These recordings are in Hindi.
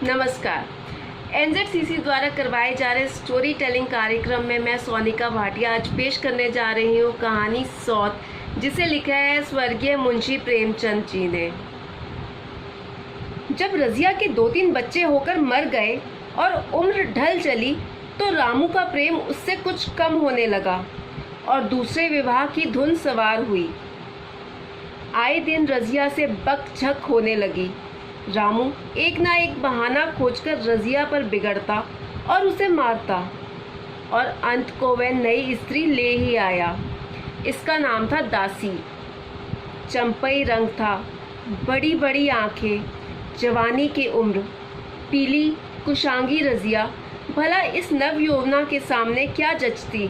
नमस्कार। एनजेडसीसी द्वारा करवाए जा रहे स्टोरी टेलिंग कार्यक्रम में मैं सोनिका भाटिया आज पेश करने जा रही हूँ कहानी सौत, जिसे लिखा है स्वर्गीय मुंशी प्रेमचंद जी ने। जब रजिया के 2-3 बच्चे होकर मर गए और उम्र ढल चली तो रामू का प्रेम उससे कुछ कम होने लगा और दूसरे विवाह की धुन सवार हुई। आए दिन रजिया से बकझक होने लगी। रामू एक ना एक बहाना खोजकर रजिया पर बिगड़ता और उसे मारता और अंत को वह नई स्त्री ले ही आया। इसका नाम था दासी। चंपई रंग था, बड़ी बड़ी आंखें, जवानी की उम्र, पीली कुशांगी रजिया भला इस नव यौवना के सामने क्या जचती।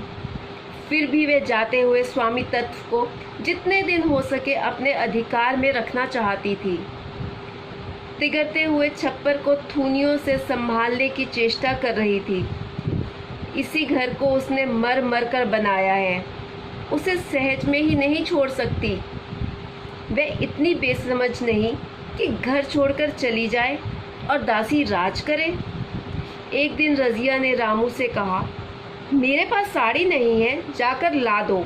फिर भी वे जाते हुए स्वामी तत्व को जितने दिन हो सके अपने अधिकार में रखना चाहती थी। तिगरते हुए छप्पर को थूनियों से संभालने की चेष्टा कर रही थी। इसी घर को उसने मर मर कर बनाया है, उसे सहज में ही नहीं छोड़ सकती। वह इतनी बेसमझ नहीं कि घर छोड़कर चली जाए और दासी राज करे। एक दिन रजिया ने रामू से कहा, मेरे पास साड़ी नहीं है, जाकर ला दो।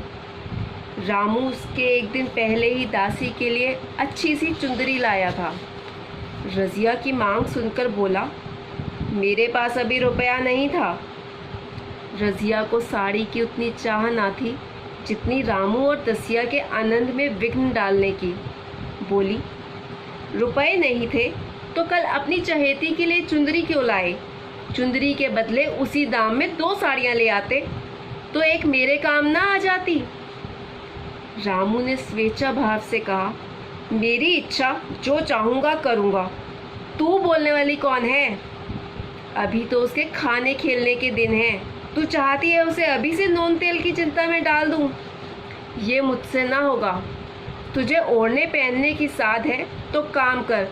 रामू उसके एक दिन पहले ही दासी के लिए अच्छी सी चुंदरी लाया था। रजिया की मांग सुनकर बोला, मेरे पास अभी रुपया नहीं था। रजिया को साड़ी की उतनी चाह ना थी जितनी रामू और दसिया के आनंद में विघ्न डालने की। बोली, रुपए नहीं थे तो कल अपनी चहेती के लिए चुंदरी क्यों लाए? चुंदरी के बदले उसी दाम में 2 साड़ियाँ ले आते तो एक मेरे काम ना आ जाती। रामू ने स्वेच्छा भाव से कहा, मेरी इच्छा, जो चाहूँगा करूँगा। तू बोलने वाली कौन है? अभी तो उसके खाने खेलने के दिन हैं। तू चाहती है उसे अभी से नून तेल की चिंता में डाल दूँ? ये मुझसे ना होगा। तुझे ओढ़ने पहनने की साध है तो काम कर।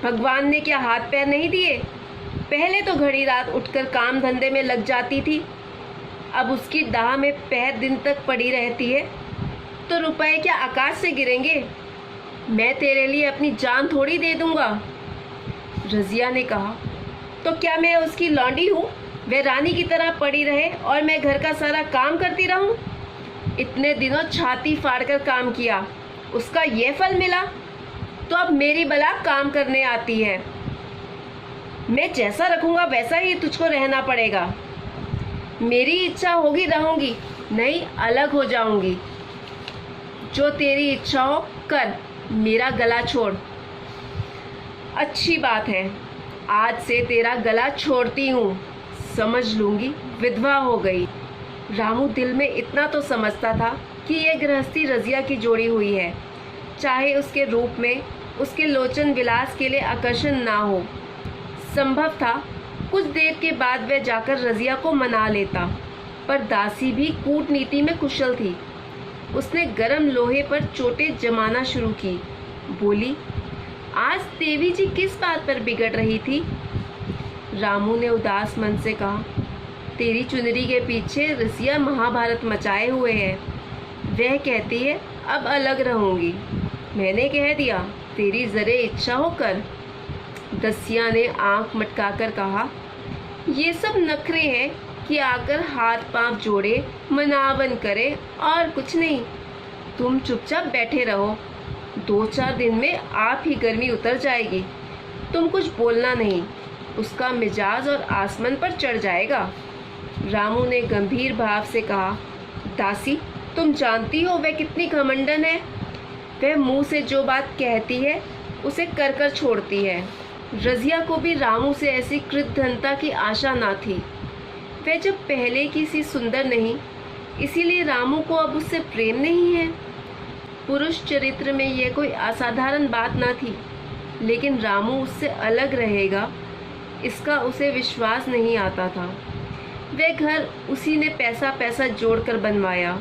भगवान ने क्या हाथ पैर नहीं दिए? पहले तो घड़ी रात उठकर काम धंधे में लग जाती थी, अब उसकी दाह में पैर दिन तक पड़ी रहती है तो रुपए क्या आकाश से गिरेंगे? मैं तेरे लिए अपनी जान थोड़ी दे दूंगा। रजिया ने कहा, तो क्या मैं उसकी लौंडी हूँ? वह रानी की तरह पड़ी रहे और मैं घर का सारा काम करती रहूँ? इतने दिनों छाती फाड़कर काम किया, उसका ये फल मिला, तो अब मेरी बला काम करने आती है। मैं जैसा रखूँगा वैसा ही तुझको रहना पड़ेगा। मेरी इच्छा होगी रहूँगी, नहीं अलग हो जाऊँगी। जो तेरी इच्छा हो कर, मेरा गला छोड़। अच्छी बात है, आज से तेरा गला छोड़ती हूँ। समझ लूँगी विधवा हो गई। रामू दिल में इतना तो समझता था कि यह गृहस्थी रजिया की जोड़ी हुई है, चाहे उसके रूप में उसके लोचन विलास के लिए आकर्षण ना हो। संभव था कुछ देर के बाद वह जाकर रजिया को मना लेता, पर दासी भी कूटनीति में कुशल थी। उसने गरम लोहे पर चोटें जमाना शुरू की। बोली, आज देवी जी किस बात पर बिगड़ रही थी? रामू ने उदास मन से कहा, तेरी चुनरी के पीछे रसिया महाभारत मचाए हुए है। वह कहती है अब अलग रहूंगी। मैंने कह दिया, तेरी जरे इच्छा हो कर। दसिया ने आंख मटकाकर कहा, ये सब नखरे हैं कि आकर हाथ पांव जोड़े मनावन करे और कुछ नहीं। तुम चुपचाप बैठे रहो, 2-4 दिन में आप ही गर्मी उतर जाएगी। तुम कुछ बोलना नहीं, उसका मिजाज और आसमान पर चढ़ जाएगा। रामू ने गंभीर भाव से कहा, दासी तुम जानती हो वह कितनी घमंडन है। वह मुंह से जो बात कहती है उसे कर कर छोड़ती है। रजिया को भी रामू से ऐसी कृतघ्नता की आशा ना थी। वह जब पहले की सी सुंदर नहीं, इसीलिए रामू को अब उससे प्रेम नहीं है। पुरुष चरित्र में यह कोई असाधारण बात ना थी, लेकिन रामू उससे अलग रहेगा इसका उसे विश्वास नहीं आता था। वह घर उसी ने पैसा पैसा जोड़कर बनवाया,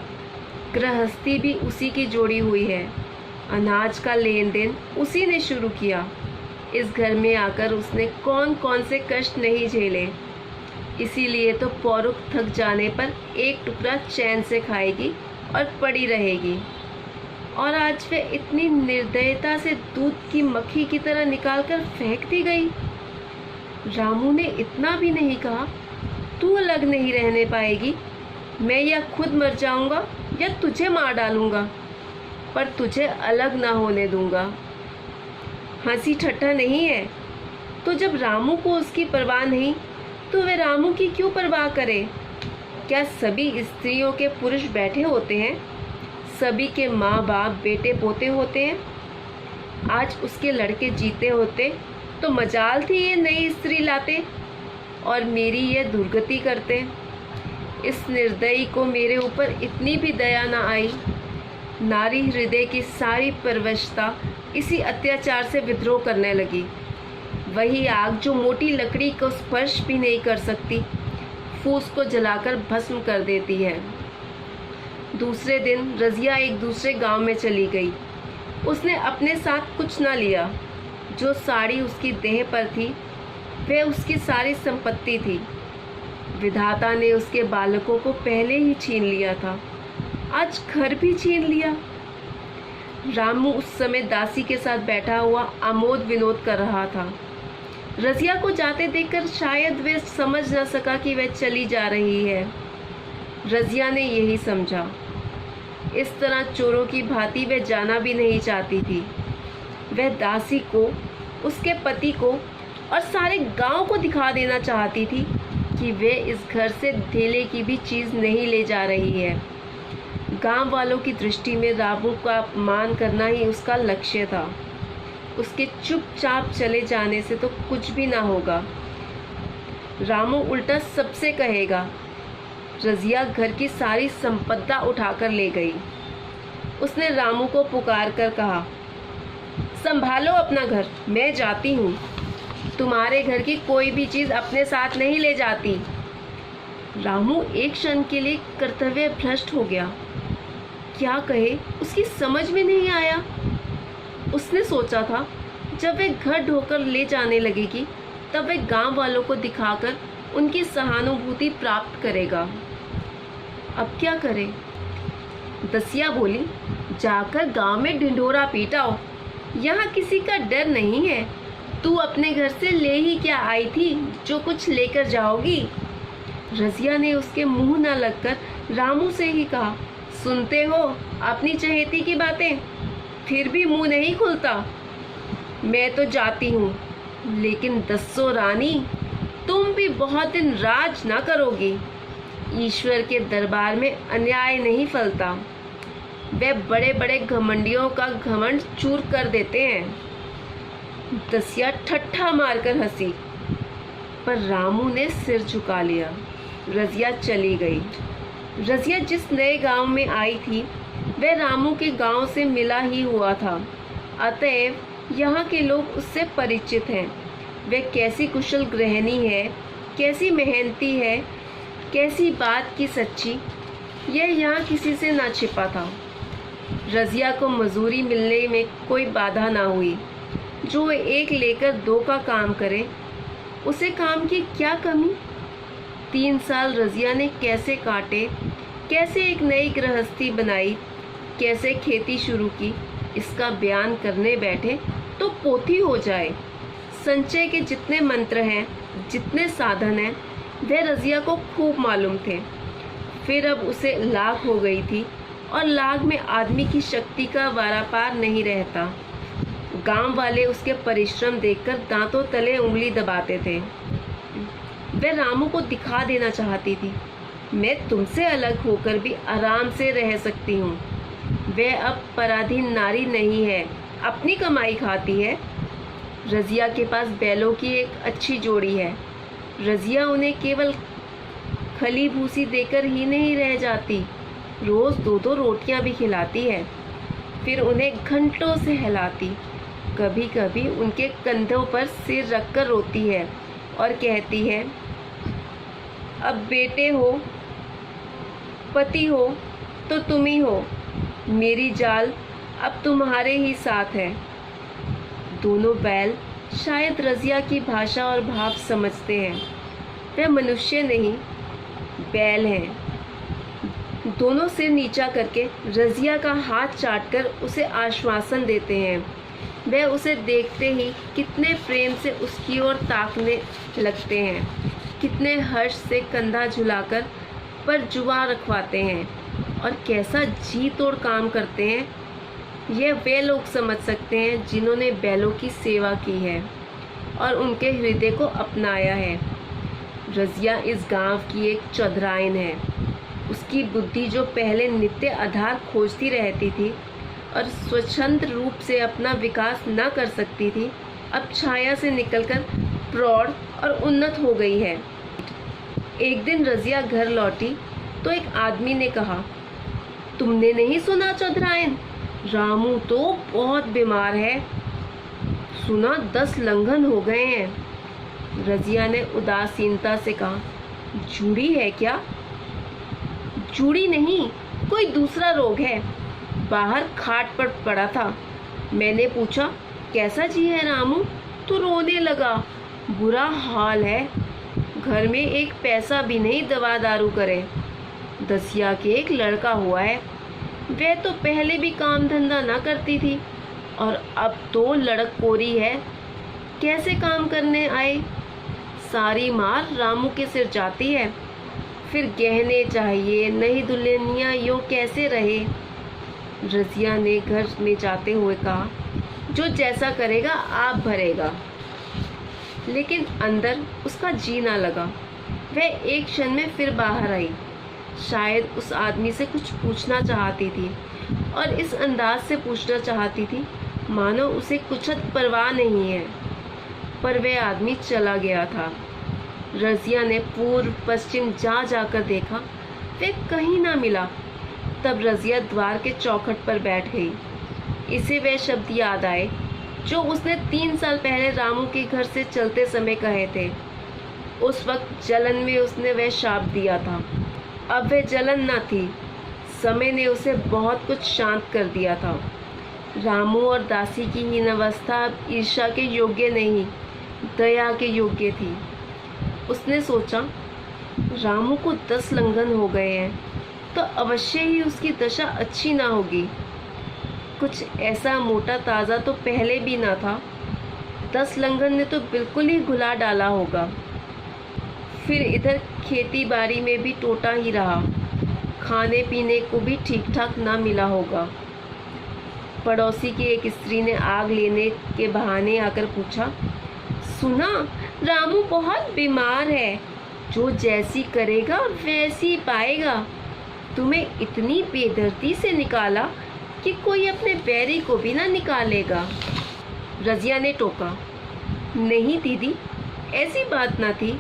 गृहस्थी भी उसी की जोड़ी हुई है, अनाज का लेन देन उसी ने शुरू किया। इस घर में आकर उसने कौन कौन से कष्ट नहीं झेले। इसीलिए तो पौरुख थक जाने पर एक टुकड़ा चैन से खाएगी और पड़ी रहेगी। और आज वह इतनी निर्दयता से दूध की मक्खी की तरह निकालकर फेंक दी गई। रामू ने इतना भी नहीं कहा, तू अलग नहीं रहने पाएगी, मैं या खुद मर जाऊंगा या तुझे मार डालूंगा, पर तुझे अलग ना होने दूंगा। हंसी ठट्ठा नहीं है। तो जब रामू को उसकी परवाह नहीं, तो वह रामू की क्यों परवाह करे? क्या सभी स्त्रियों के पुरुष बैठे होते हैं? सभी के माँ बाप बेटे पोते होते हैं? आज उसके लड़के जीते होते तो मजाल थी ये नई स्त्री लाते और मेरी ये दुर्गति करते। इस निर्दयी को मेरे ऊपर इतनी भी दया न आई। नारी हृदय की सारी परवशता इसी अत्याचार से विद्रोह करने लगी। वही आग जो मोटी लकड़ी को स्पर्श भी नहीं कर सकती, फूस को जलाकर भस्म कर देती है। दूसरे दिन रज़िया एक दूसरे गांव में चली गई। उसने अपने साथ कुछ ना लिया। जो साड़ी उसकी देह पर थी वह उसकी सारी संपत्ति थी। विधाता ने उसके बालकों को पहले ही छीन लिया था, आज घर भी छीन लिया। रामू उस समय दासी के साथ बैठा हुआ आमोद विनोद कर रहा था। रज़िया को जाते देखकर शायद वह समझ न सका कि वह चली जा रही है। रज़िया ने यही समझा। इस तरह चोरों की भांति वह जाना भी नहीं चाहती थी। वह दासी को, उसके पति को और सारे गांव को दिखा देना चाहती थी कि वह इस घर से धेले की भी चीज़ नहीं ले जा रही है। गांव वालों की दृष्टि में रामू का अपमान करना ही उसका लक्ष्य था। उसके चुपचाप चले जाने से तो कुछ भी ना होगा। रामू उल्टा सबसे कहेगा। रज़िया घर की सारी संपदा उठाकर ले गई। उसने रामू को पुकार कर कहा, संभालो अपना घर, मैं जाती हूँ। तुम्हारे घर की कोई भी चीज़ अपने साथ नहीं ले जाती। रामू एक क्षण के लिए कर्तव्य भ्रष्ट हो गया। क्या कहे उसकी समझ में नहीं आया। उसने सोचा था जब वह घर ढोकर ले जाने लगेगी तब वह गांव वालों को दिखाकर उनकी सहानुभूति प्राप्त करेगा। अब क्या करे? दसिया बोली, जाकर गांव में ढिंढोरा पीटाओ, यहाँ किसी का डर नहीं है। तू अपने घर से ले ही क्या आई थी जो कुछ लेकर जाओगी? रज़िया ने उसके मुंह न लगकर रामू से ही कहा, सुनते हो अपनी चहेती की बातें, फिर भी मुंह नहीं खुलता। मैं तो जाती हूँ, लेकिन दस्सो रानी, तुम भी बहुत दिन राज ना करोगी। ईश्वर के दरबार में अन्याय नहीं फलता। वे बड़े बड़े घमंडियों का घमंड चूर कर देते हैं। दसिया ठट्ठा मारकर हंसी, पर रामू ने सिर झुका लिया। रज़िया चली गई। रज़िया जिस नए गांव में आई थी वह रामू के गांव से मिला ही हुआ था, अतएव यहाँ के लोग उससे परिचित हैं। वह कैसी कुशल गृहिणी है, कैसी मेहनती है, कैसी बात की सच्ची, यह यहाँ किसी से ना छिपा था। रज़िया को मजूरी मिलने में कोई बाधा ना हुई। जो एक लेकर दो का काम करे, उसे काम की क्या कमी। 3 साल रज़िया ने कैसे काटे, कैसे एक नई गृहस्थी बनाई, कैसे खेती शुरू की, इसका बयान करने बैठे तो पोथी हो जाए। संचय के जितने मंत्र हैं, जितने साधन हैं, वह रज़िया को खूब मालूम थे। फिर अब उसे लाख हो गई थी और लाख में आदमी की शक्ति का वारापार नहीं रहता। गांव वाले उसके परिश्रम देखकर दांतों तले उंगली दबाते थे। वह रामू को दिखा देना चाहती थी, मैं तुमसे अलग होकर भी आराम से रह सकती हूँ। वह अब पराधीन नारी नहीं है, अपनी कमाई खाती है। रज़िया के पास बैलों की एक अच्छी जोड़ी है। रज़िया उन्हें केवल खली भूसी देकर ही नहीं रह जाती, रोज़ 2-2 रोटियां भी खिलाती है। फिर उन्हें घंटों से हिलाती, कभी कभी उनके कंधों पर सिर रखकर रोती है और कहती है, अब बेटे हो, पति हो तो तुम ही हो, मेरी जाल अब तुम्हारे ही साथ है। दोनों बैल शायद रज़िया की भाषा और भाव समझते हैं। वह मनुष्य नहीं, बैल हैं। दोनों सिर नीचा करके रज़िया का हाथ चाटकर उसे आश्वासन देते हैं। वह उसे देखते ही कितने प्रेम से उसकी ओर ताकने लगते हैं, कितने हर्ष से कंधा झुलाकर पर जुआ रखवाते हैं और कैसा जी तोड़ काम करते हैं। यह वे लोग समझ सकते हैं जिन्होंने बैलों की सेवा की है और उनके हृदय को अपनाया है। रज़िया इस गांव की एक चौधराइन है। उसकी बुद्धि जो पहले नित्य आधार खोजती रहती थी और स्वतंत्र रूप से अपना विकास न कर सकती थी, अब छाया से निकलकर प्रौढ़ और उन्नत हो गई है। एक दिन रज़िया घर लौटी तो एक आदमी ने कहा, तुमने नहीं सुना चौधराइन, रामू तो बहुत बीमार है। सुना 10 लंघन हो गए हैं। रज़िया ने उदासीनता से कहा, जूड़ी है क्या? जूड़ी नहीं, कोई दूसरा रोग है। बाहर खाट पर पड़ा था। मैंने पूछा, कैसा जी है रामू? तो रोने लगा। बुरा हाल है, घर में एक पैसा भी नहीं दवा दारू करे। दसिया के एक लड़का हुआ है। वह तो पहले भी काम धंधा ना करती थी और अब तो लड़कोरी है। कैसे काम करने आए? सारी मार रामू के सिर जाती है। फिर गहने चाहिए, नई दुल्हनियाँ, यूँ कैसे रहे? रज़िया ने घर में जाते हुए कहा, जो जैसा करेगा आप भरेगा। लेकिन अंदर उसका जी ना लगा। वह एक क्षण में फिर बाहर आई। शायद उस आदमी से कुछ पूछना चाहती थी और इस अंदाज से पूछना चाहती थी मानो उसे कुछ परवाह नहीं है। पर वह आदमी चला गया था। रज़िया ने पूर्व पश्चिम जा जाकर देखा, वह कहीं ना मिला। तब रज़िया द्वार के चौखट पर बैठ गई। इसे वह शब्द याद आए जो उसने 3 साल पहले रामू के घर से चलते समय कहे थे। उस वक्त जलन में उसने वह शाप दिया था। अब वह जलन न थी, समय ने उसे बहुत कुछ शांत कर दिया था। रामू और दासी की हीन अवस्था अब ईर्ष्या के योग्य नहीं, दया के योग्य थी। उसने सोचा, रामू को 10 लंघन हो गए हैं तो अवश्य ही उसकी दशा अच्छी ना होगी। कुछ ऐसा मोटा ताज़ा तो पहले भी ना था। 10 लंघन ने तो बिल्कुल ही घुला डाला होगा। फिर इधर खेती बाड़ी में भी टोटा ही रहा, खाने पीने को भी ठीक ठाक ना मिला होगा। पड़ोसी की एक स्त्री ने आग लेने के बहाने आकर पूछा, सुना रामू बहुत बीमार है, जो जैसी करेगा वैसी पाएगा। तुम्हें इतनी बेदर्दी से निकाला कि कोई अपने बैरी को भी ना निकालेगा। रज़िया ने टोका, नहीं दीदी, ऐसी बात ना थी।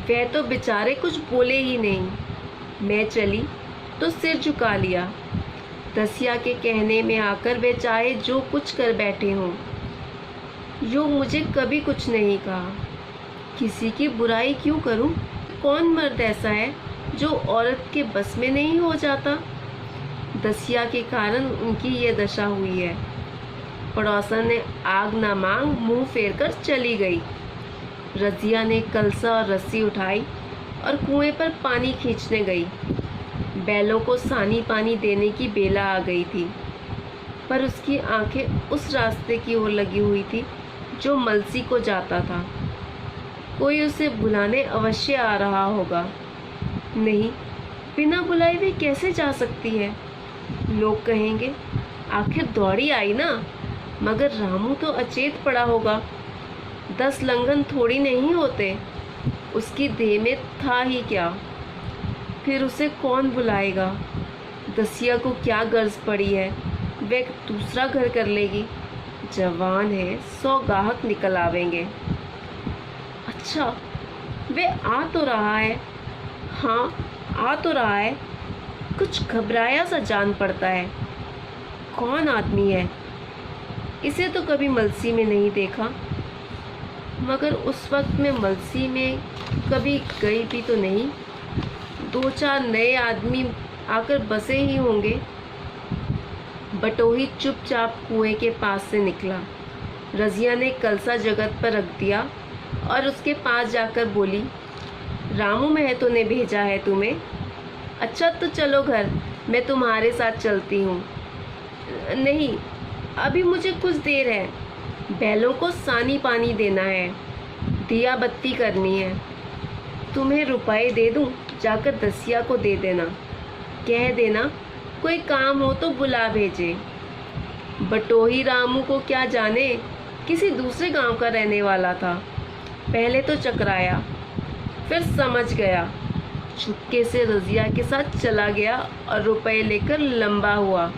वह तो बेचारे कुछ बोले ही नहीं। मैं चली तो सिर झुका लिया। दसिया के कहने में आकर वे चाहे जो कुछ कर बैठे हों, यो मुझे कभी कुछ नहीं कहा। किसी की बुराई क्यों करूं? कौन मर्द ऐसा है जो औरत के बस में नहीं हो जाता? दसिया के कारण उनकी ये दशा हुई है। पड़ोसन ने आग ना मांग मुंह फेर कर चली गई। रज़िया ने कलसा और रस्सी उठाई और कुएं पर पानी खींचने गई। बैलों को सानी पानी देने की बेला आ गई थी, पर उसकी आंखें उस रास्ते की ओर लगी हुई थी जो मलसी को जाता था। कोई उसे बुलाने अवश्य आ रहा होगा। नहीं, बिना बुलाए वे कैसे जा सकती है? लोग कहेंगे, आखिर दौड़ी आई ना, मगर रामू तो अचेत पड़ा होगा। 10 लंघन थोड़ी नहीं होते। उसकी देह में था ही क्या? फिर उसे कौन बुलाएगा? दसिया को क्या गर्ज पड़ी है? वह दूसरा घर कर लेगी। जवान है, 100 गाहक निकल आवेंगे। अच्छा, वह आ तो रहा है। हाँ, आ तो रहा है। कुछ घबराया सा जान पड़ता है। कौन आदमी है? इसे तो कभी मलसी में नहीं देखा, मगर उस वक्त मैं मलसी में कभी गई भी तो नहीं। 2-4 नए आदमी आकर बसे ही होंगे। बटोही चुपचाप कुएं के पास से निकला। रज़िया ने कलसा जगत पर रख दिया और उसके पास जाकर बोली, रामू महतो ने भेजा है तुम्हें? अच्छा तो चलो घर, मैं तुम्हारे साथ चलती हूँ। नहीं, अभी मुझे कुछ देर है, बैलों को सानी पानी देना है, दिया बत्ती करनी है। तुम्हें रुपए दे दूं, जाकर दसिया को दे देना, कह देना कोई काम हो तो बुला भेजे। बटोही रामू को क्या जाने, किसी दूसरे गांव का रहने वाला था। पहले तो चकराया, फिर समझ गया। चुपके से रजिया के साथ चला गया और रुपए लेकर लंबा हुआ।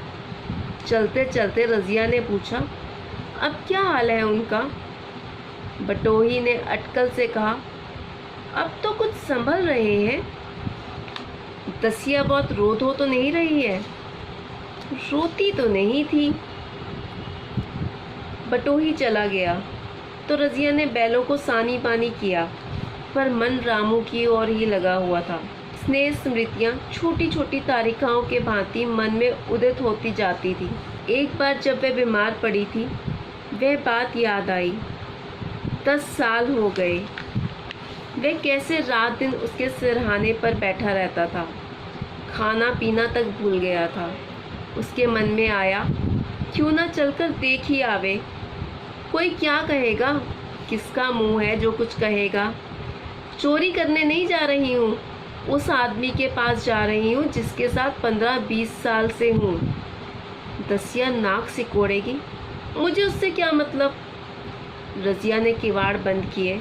चलते चलते रजिया ने पूछा, अब क्या हाल है उनका? बटोही ने अटकल से कहा, अब तो कुछ संभल रहे हैं। दसिया बहुत रो धो तो नहीं रही है? रोती तो नहीं थी। बटोही चला गया तो रजिया ने बैलों को सानी पानी किया, पर मन रामू की ओर ही लगा हुआ था। स्नेह स्मृतियाँ छोटी छोटी तारिकाओं के भांति मन में उदित होती जाती थी। एक बार जब वह बीमार पड़ी थी, वह बात याद आई। 10 साल हो गए। वह कैसे रात दिन उसके सिरहाने पर बैठा रहता था, खाना पीना तक भूल गया था। उसके मन में आया, क्यों ना चलकर देख ही आवे। कोई क्या कहेगा, किसका मुंह है जो कुछ कहेगा। चोरी करने नहीं जा रही हूँ, उस आदमी के पास जा रही हूँ जिसके साथ 15-20 साल से हूँ। दसिया नाक सिकोड़ेगी, मुझे उससे क्या मतलब। रजिया ने किवाड़ बंद किए,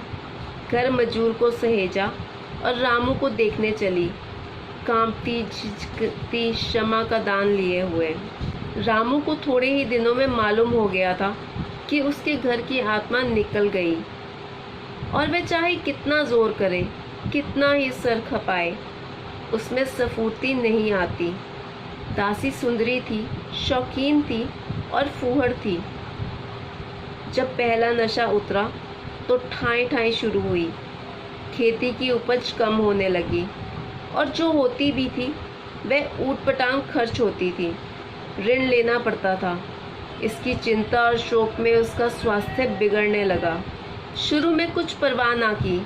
घर मजूर को सहेजा और रामू को देखने चली, कांपती झिझकती क्षमा का दान लिए हुए। रामू को थोड़े ही दिनों में मालूम हो गया था कि उसके घर की आत्मा निकल गई, और वह चाहे कितना जोर करे, कितना ही सर खपाए, उसमें स्फूर्ति नहीं आती। दासी सुंदरी थी, शौकीन थी और फूहड़ थी। जब पहला नशा उतरा तो ठाई ठाई शुरू हुई। खेती की उपज कम होने लगी, और जो होती भी थी वह ऊटपटांग खर्च होती थी। ऋण लेना पड़ता था। इसकी चिंता और शोक में उसका स्वास्थ्य बिगड़ने लगा। शुरू में कुछ परवाह ना की,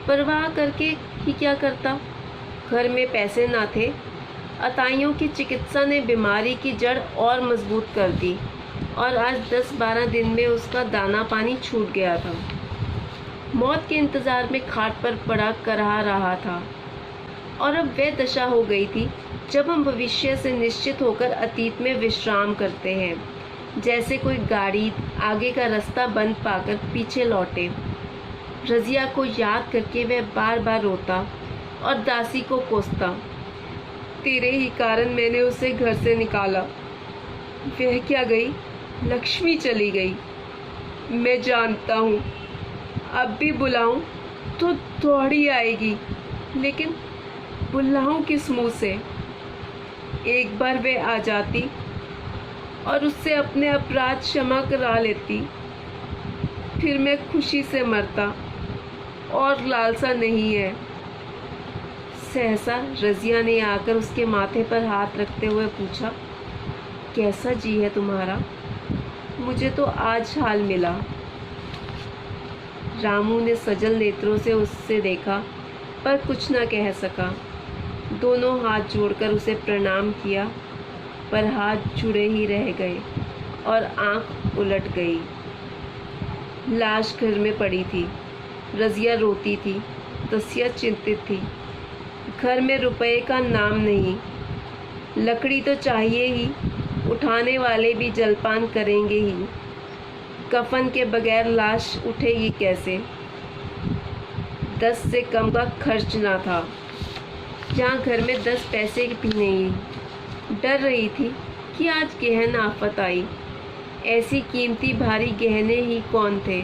परवाह करके ही क्या करता। घर में पैसे ना थे। अताइयों की चिकित्सा ने बीमारी की जड़ और मजबूत कर दी, और आज 10-12 दिन में उसका दाना पानी छूट गया था। मौत के इंतज़ार में खाट पर पड़ा करहा रहा था। और अब वह दशा हो गई थी जब हम भविष्य से निश्चित होकर अतीत में विश्राम करते हैं, जैसे कोई गाड़ी आगे का रास्ता बंद पाकर पीछे लौटे। रजिया को याद करके वह बार बार रोता और दासी को कोसता, तेरे ही कारण मैंने उसे घर से निकाला। वह क्या गई, लक्ष्मी चली गई। मैं जानता हूँ, अब भी बुलाऊं तो दौड़ी आएगी, लेकिन बुलाऊं किस मुँह से। एक बार वह आ जाती और उससे अपने अपराध क्षमा करा लेती, फिर मैं खुशी से मरता, और लालसा नहीं है। सहसा रजिया ने आकर उसके माथे पर हाथ रखते हुए पूछा, कैसा जी है तुम्हारा? मुझे तो आज हाल मिला। रामू ने सजल नेत्रों से उससे देखा, पर कुछ न कह सका। दोनों हाथ जोड़कर उसे प्रणाम किया, पर हाथ जुड़े ही रह गए और आंख उलट गई। लाश घर में पड़ी थी। रजिया रोती थी, दसिया चिंतित थी। घर में रुपए का नाम नहीं। लकड़ी तो चाहिए ही, उठाने वाले भी जलपान करेंगे ही। कफन के बगैर लाश उठेगी कैसे? 10 से कम का खर्च ना था, जहाँ घर में 10 पैसे भी नहीं। डर रही थी कि आज गहन आफत आई। ऐसी कीमती भारी गहने ही कौन थे?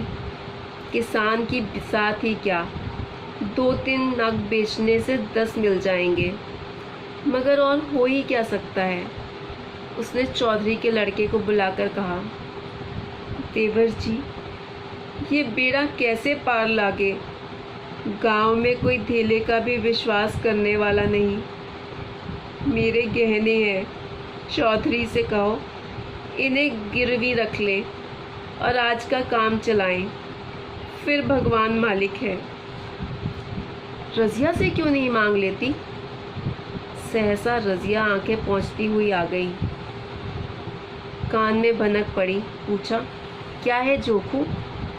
किसान की बिसात ही क्या, 2-3 नग बेचने से 10 मिल जाएंगे, मगर और हो ही क्या सकता है। उसने चौधरी के लड़के को बुलाकर कहा, देवर जी, ये बेड़ा कैसे पार लागे? गांव में कोई धेले का भी विश्वास करने वाला नहीं। मेरे गहने हैं, चौधरी से कहो इन्हें गिरवी रख ले और आज का काम चलाएं, फिर भगवान मालिक है। रजिया से क्यों नहीं मांग लेती? सहसा रजिया आंखें पोंछती हुई आ गई। कान में भनक पड़ी। पूछा, क्या है जोखू,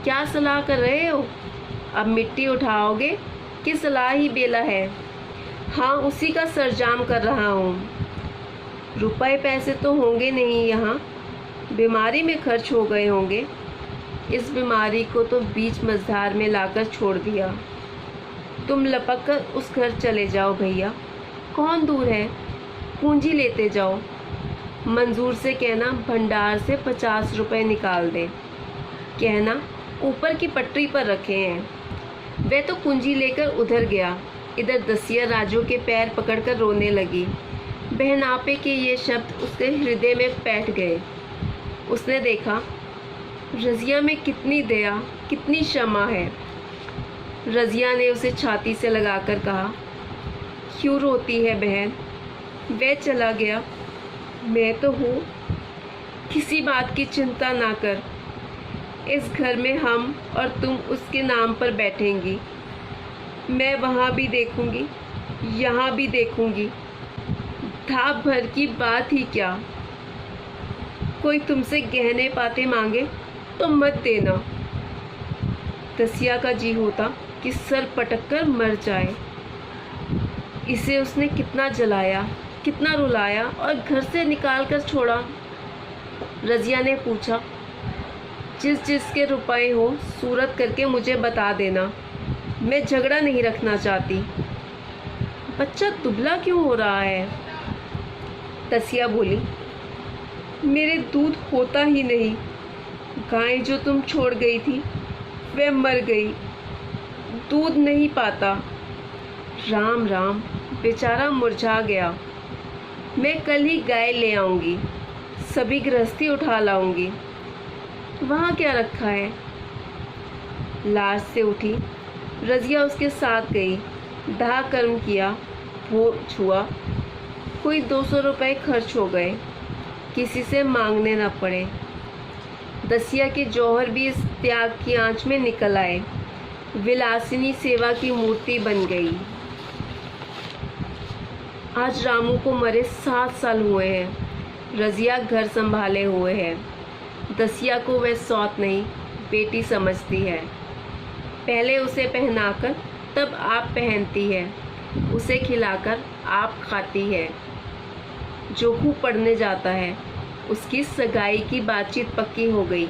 क्या सलाह कर रहे हो? अब मिट्टी उठाओगे कि सलाह ही बेला है? हाँ, उसी का सरंजाम कर रहा हूँ। रुपए पैसे तो होंगे नहीं यहाँ, बीमारी में खर्च हो गए होंगे। इस बीमारी को तो बीच मझधार में लाकर छोड़ दिया। तुम लपक कर उस घर चले जाओ भैया, कौन दूर है, पूंजी लेते जाओ। मंजूर से कहना भंडार से 50 रुपए निकाल दे, कहना ऊपर की पटरी पर रखे हैं। वह तो पूंजी लेकर उधर गया। इधर दसिया राजू के पैर पकड़कर रोने लगी। बहनापे के ये शब्द उसके हृदय में बैठ गए। उसने देखा रज़िया में कितनी दया, कितनी क्षमा है। रज़िया ने उसे छाती से लगाकर कहा, क्यों रोती है बहन? वह चला गया, मैं तो हूँ। किसी बात की चिंता ना कर। इस घर में हम और तुम उसके नाम पर बैठेंगी। मैं वहाँ भी देखूंगी, यहाँ भी देखूंगी। धाप भर की बात ही क्या। कोई तुमसे गहने पाते मांगे तो मत देना। दसिया का जी होता कि सर पटक कर मर जाए। इसे उसने कितना जलाया, कितना रुलाया और घर से निकाल कर छोड़ा। रज़िया ने पूछा, जिस जिसके रुपए हो सूरत करके मुझे बता देना, मैं झगड़ा नहीं रखना चाहती। बच्चा दुबला क्यों हो रहा है? दसिया बोली, मेरे दूध होता ही नहीं। गाय जो तुम छोड़ गई थी वह मर गई, दूध नहीं पाता। राम राम, बेचारा मुरझा गया। मैं कल ही गाय ले आऊँगी, सभी गृहस्थी उठा लाऊंगी। वहाँ क्या रखा है? लाश से उठी रज़िया उसके साथ गई। दाह कर्म किया, भोग छुआ। कोई 200 रुपये खर्च हो गए, किसी से मांगने न पड़े। दसिया के जौहर भी इस त्याग की आंच में निकल आए। विलासिनी सेवा की मूर्ति बन गई। आज रामू को मरे 7 साल हुए हैं। रज़िया घर संभाले हुए है। दसिया को वह सौत नहीं, बेटी समझती है। पहले उसे पहनाकर तब आप पहनती है, उसे खिलाकर आप खाती है। जोखू पढ़ने जाता है, उसकी सगाई की बातचीत पक्की हो गई।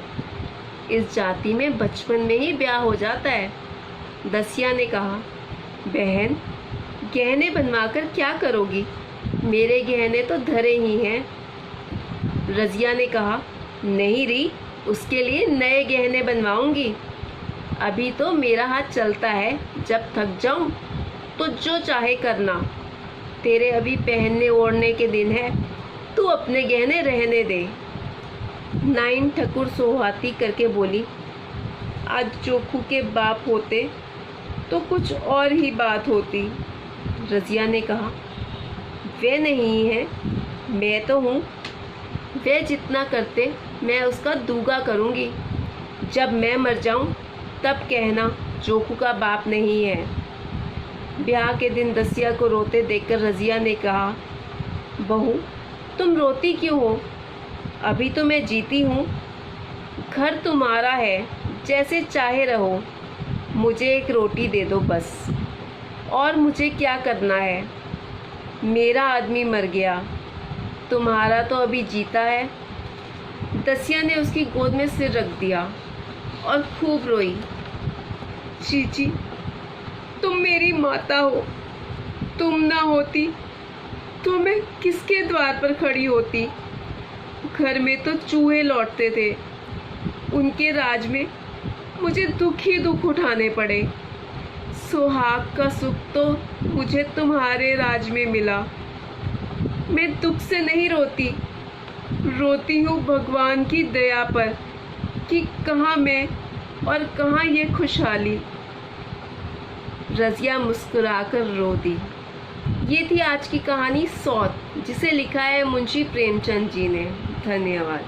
इस जाति में बचपन में ही ब्याह हो जाता है। दसिया ने कहा, बहन गहने बनवाकर क्या करोगी? मेरे गहने तो धरे ही हैं। रज़िया ने कहा, नहीं री, उसके लिए नए गहने बनवाऊंगी। अभी तो मेरा हाथ चलता है, जब थक जाऊं तो जो चाहे करना। तेरे अभी पहनने ओढ़ने के दिन है, तू अपने गहने रहने दे। नाइन ठकुर सोहाती करके बोली, आज जोखू के बाप होते तो कुछ और ही बात होती। रज़िया ने कहा, वे नहीं है, मैं तो हूँ। वे जितना करते मैं उसका दूगा करूँगी। जब मैं मर जाऊँ तब कहना जोखू का बाप नहीं है। ब्याह के दिन दसिया को रोते देखकर रज़िया ने कहा, बहू तुम रोती क्यों हो? अभी तो मैं जीती हूँ। घर तुम्हारा है, जैसे चाहे रहो। मुझे एक रोटी दे दो बस। और मुझे क्या करना है? मेरा आदमी मर गया, तुम्हारा तो अभी जीता है। दसिया ने उसकी गोद में सिर रख दिया और खूब रोई। चीची, तुम मेरी माता हो। तुम ना होती तो मैं किसके द्वार पर खड़ी होती? घर में तो चूहे लौटते थे, उनके राज में मुझे दुख ही दुख उठाने पड़े। सुहाग का सुख तो मुझे तुम्हारे राज में मिला। मैं दुख से नहीं रोती, रोती हूँ भगवान की दया पर कि कहाँ मैं और कहाँ ये खुशहाली। रज़िया मुस्कुराकर रो दी। ये थी आज की कहानी सौत, जिसे लिखा है मुंशी प्रेमचंद जी ने। धन्यवाद।